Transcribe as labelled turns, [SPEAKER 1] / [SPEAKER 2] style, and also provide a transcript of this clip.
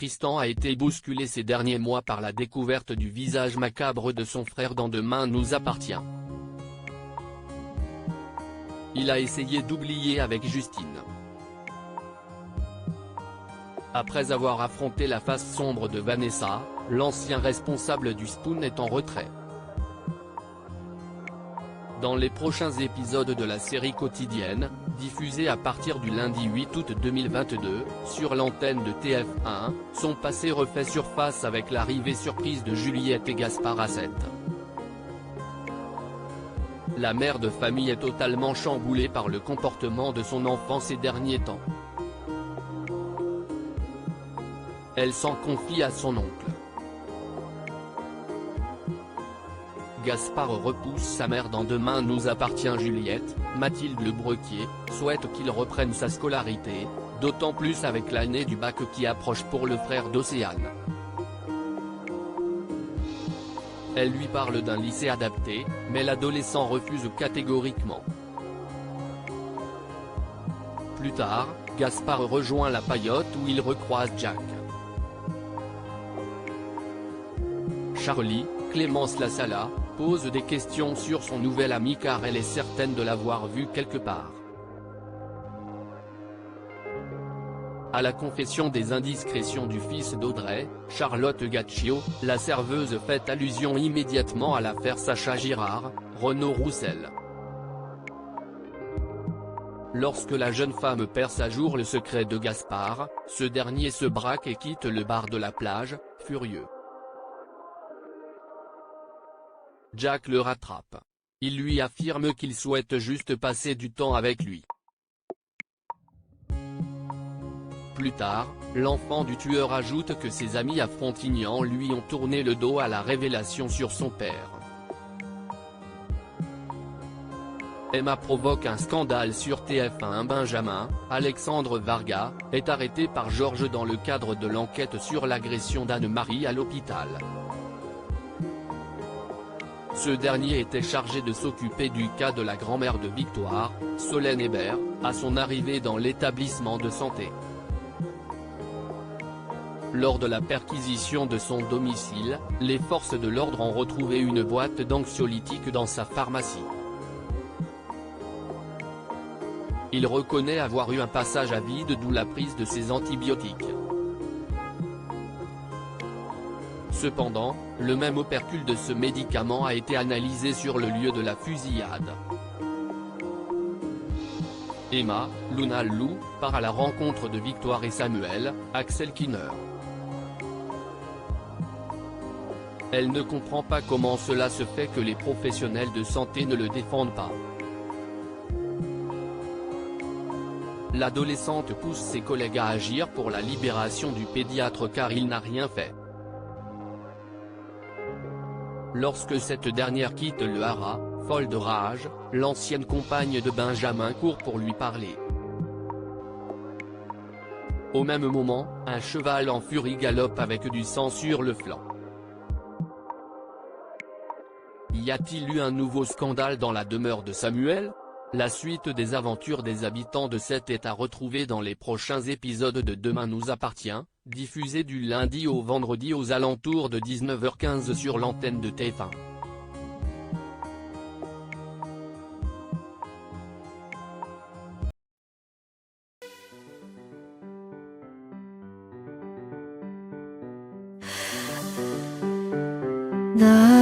[SPEAKER 1] Tristan a été bousculé ces derniers mois par la découverte du visage macabre de son frère dans Demain nous appartient. Il a essayé d'oublier avec Justine. Après avoir affronté la face sombre de Vanessa, l'ancien responsable du Spoon est en retrait. Dans les prochains épisodes de la série quotidienne, diffusée à partir du lundi 8 août 2022, sur l'antenne de TF1, son passé refait surface avec l'arrivée surprise de Juliette et Gaspard à 7. La mère de famille est totalement chamboulée par le comportement de son enfant ces derniers temps. Elle s'en confie à son oncle. Gaspard repousse sa mère dans Demain nous appartient. Juliette, Mathilde Lebrequier, souhaite qu'il reprenne sa scolarité, d'autant plus avec l'année du bac qui approche pour le frère d'Océane. Elle lui parle d'un lycée adapté, mais l'adolescent refuse catégoriquement. Plus tard, Gaspard rejoint la paillote où il recroise Jack. Charlie, Clémence Lassala, pose des questions sur son nouvel ami car elle est certaine de l'avoir vu quelque part. À la confession des indiscrétions du fils d'Audrey, Charlotte Gaccio, la serveuse fait allusion immédiatement à l'affaire Sacha Girard, Renaud Roussel. Lorsque la jeune femme perce à jour le secret de Gaspard, ce dernier se braque et quitte le bar de la plage, furieux. Jack le rattrape. Il lui affirme qu'il souhaite juste passer du temps avec lui. Plus tard, l'enfant du tueur ajoute que ses amis à Frontignan lui ont tourné le dos à la révélation sur son père. Emma provoque un scandale sur TF1. Benjamin, Alexandre Varga, est arrêté par Georges dans le cadre de l'enquête sur l'agression d'Anne-Marie à l'hôpital. Ce dernier était chargé de s'occuper du cas de la grand-mère de Victoire, Solène Hébert, à son arrivée dans l'établissement de santé. Lors de la perquisition de son domicile, les forces de l'ordre ont retrouvé une boîte d'anxiolytiques dans sa pharmacie. Il reconnaît avoir eu un passage à vide, d'où la prise de ses antibiotiques. Cependant, le même opercule de ce médicament a été analysé sur le lieu de la fusillade. Emma, Luna Lou, part à la rencontre de Victoire et Samuel, Axel Kinner. Elle ne comprend pas comment cela se fait que les professionnels de santé ne le défendent pas. L'adolescente pousse ses collègues à agir pour la libération du pédiatre car il n'a rien fait. Lorsque cette dernière quitte le haras, folle de rage, l'ancienne compagne de Benjamin court pour lui parler. Au même moment, un cheval en furie galope avec du sang sur le flanc. Y a-t-il eu un nouveau scandale dans la demeure de Samuel? La suite des aventures des habitants de Sète est à retrouver dans les prochains épisodes de Demain nous appartient, diffusé du lundi au vendredi aux alentours de 19h15 sur l'antenne de TF1.
[SPEAKER 2] 나